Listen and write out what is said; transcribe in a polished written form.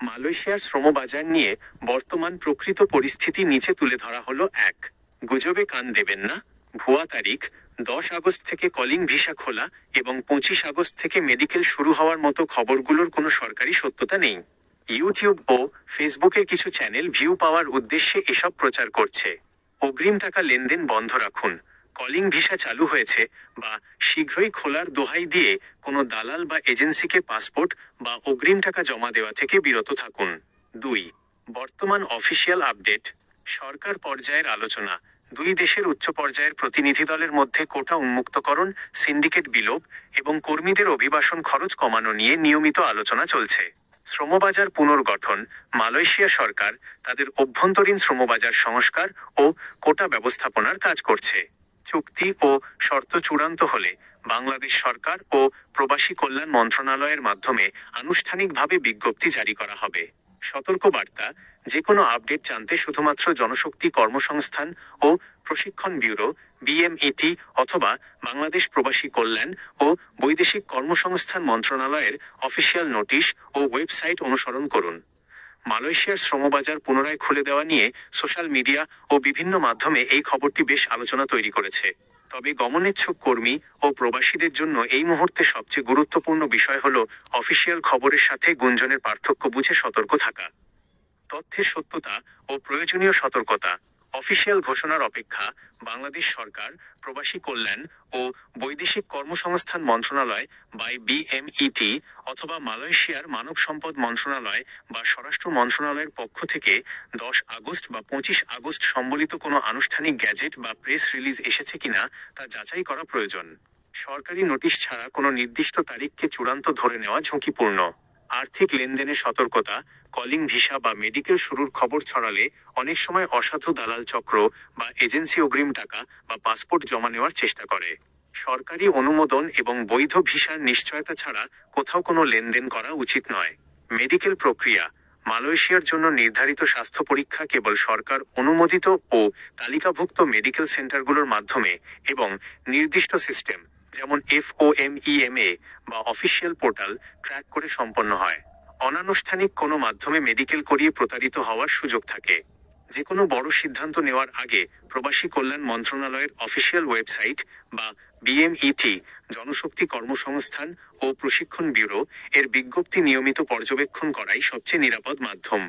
মালয়েশিয়ার শ্রমবাজার নিয়ে বর্তমান প্রকৃত পরিস্থিতি নিচে তুলে ধরা হলো। এক, গুজবে কান দেবেন না। ভুয়া তারিখ 10 আগস্ট থেকে কলিং ভিসা খোলা এবং 25 আগস্ট থেকে মেডিকেল শুরু হওয়ার মতো খবরগুলোর কোনো সরকারি সত্যতা নেই। ইউটিউব ও ফেসবুকের কিছু চ্যানেল ভিউ পাওয়ার উদ্দেশ্যে এসব প্রচার করছে। অগ্রিম টাকা লেনদেন বন্ধ রাখুন। কলিং ভিসা চালু হয়েছে বা শীঘ্রই খোলার দোহাই দিয়ে কোনো দালাল বা এজেন্সিকে পাসপোর্ট বা অগ্রিম টাকা জমা দেওয়া থেকে বিরত থাকুন। 2, বর্তমান অফিসিয়াল আপডেট। সরকার পর্যায়ের আলোচনা। দুই দেশের উচ্চ পর্যায়ের প্রতিনিধি দলের মধ্যে কোটা উন্মুক্তকরণ, সিন্ডিকেট বিলোপ এবং কর্মীদের অভিবাসন খরচ কমানো নিয়ে নিয়মিত আলোচনা চলছে। শ্রমবাজার পুনর্গঠন। মালয়েশিয়া সরকার তাদের অভ্যন্তরীণ শ্রমবাজার সংস্কার ও কোটা ব্যবস্থাপনার কাজ করছে। চুক্তি ও শর্ত চূড়ান্ত হলে বাংলাদেশ সরকার ও প্রবাসী কল্যাণ মন্ত্রণালয়ের মাধ্যমে আনুষ্ঠানিকভাবে বিজ্ঞপ্তি জারি করা হবে। সতর্কবার্তা: যে কোনো আপডেট জানতে শুধুমাত্র জনশক্তি কর্মসংস্থান ও প্রশিক্ষণ ব্যুরো (BMET) অথবা বাংলাদেশ প্রবাসী কল্যাণ ও বৈদেশিক কর্মসংস্থান মন্ত্রণালয়ের অফিসিয়াল নোটিশ ও ওয়েবসাইট অনুসরণ করুন। মালয়েশিয়ার শ্রমবাজার পুনরায় খুলে দেওয়া নিয়ে সোশ্যাল মিডিয়া ও বিভিন্ন মাধ্যমে এই খবরটি বেশ আলোচনা তৈরি করেছে। তবে গমনেচ্ছুক কর্মী ও প্রবাসীদের জন্য এই মুহূর্তে সবচেয়ে গুরুত্বপূর্ণ বিষয় হল অফিসিয়াল খবরের সাথে গুঞ্জনের পার্থক্য বুঝে সতর্ক থাকা। তথ্যের সত্যতা ও প্রয়োজনীয় সতর্কতা। অফিসিয়াল ঘোষণার অপেক্ষা। বাংলাদেশ সরকার, প্রবাসী কল্যাণ ও বৈদেশিক কর্মসংস্থান মন্ত্রণালয় বাই BMET অথবা মালয়েশিয়ার মানব সম্পদ মন্ত্রণালয় বা স্বরাষ্ট্র মন্ত্রণালয়ের পক্ষ থেকে 10 আগস্ট বা 25 আগস্ট সম্বলিত কোনো আনুষ্ঠানিক গ্যাজেট বা প্রেস রিলিজ এসেছে কিনা তা যাচাই করা প্রয়োজন। সরকারি নোটিশ ছাড়া কোনো নির্দিষ্ট তারিখকে চূড়ান্ত ধরে নেওয়া ঝুঁকিপূর্ণ। আর্থিক লেনদেনে সতর্কতা। কলিং ভিসা বা মেডিকেল শুরুর খবর ছড়ালে অনেক সময় অসাধু দালাল চক্র বা এজেন্সি অগ্রিম টাকা বা পাসপোর্ট জমা নেওয়ার চেষ্টা করে। সরকারি অনুমোদন এবং বৈধ ভিসার নিশ্চয়তা ছাড়া কোথাও কোনো লেনদেন করা উচিত নয়। মেডিকেল প্রক্রিয়া। মালয়েশিয়ার জন্য নির্ধারিত স্বাস্থ্য পরীক্ষা কেবল সরকার অনুমোদিত ও তালিকাভুক্ত মেডিকেল সেন্টারগুলোর মাধ্যমে এবং নির্দিষ্ট সিস্টেম যেমন FOMEMA বা অফিসিয়াল পোর্টাল ট্র্যাক করে সম্পন্ন হয়। অনানুষ্ঠানিক কোনো মাধ্যমে মেডিকেল করিয়ে প্রতারিত হওয়ার সুযোগ থাকে। যে কোনো বড় সিদ্ধান্ত নেওয়ার আগে প্রবাসী কল্যাণ মন্ত্রণালয়ের অফিসিয়াল ওয়েবসাইট বা BMET, জনশক্তি কর্মসংস্থান ও প্রশিক্ষণ ব্যুরো এর বিজ্ঞপ্তি নিয়মিত পর্যবেক্ষণ করাই সবচেয়ে নিরাপদ মাধ্যম।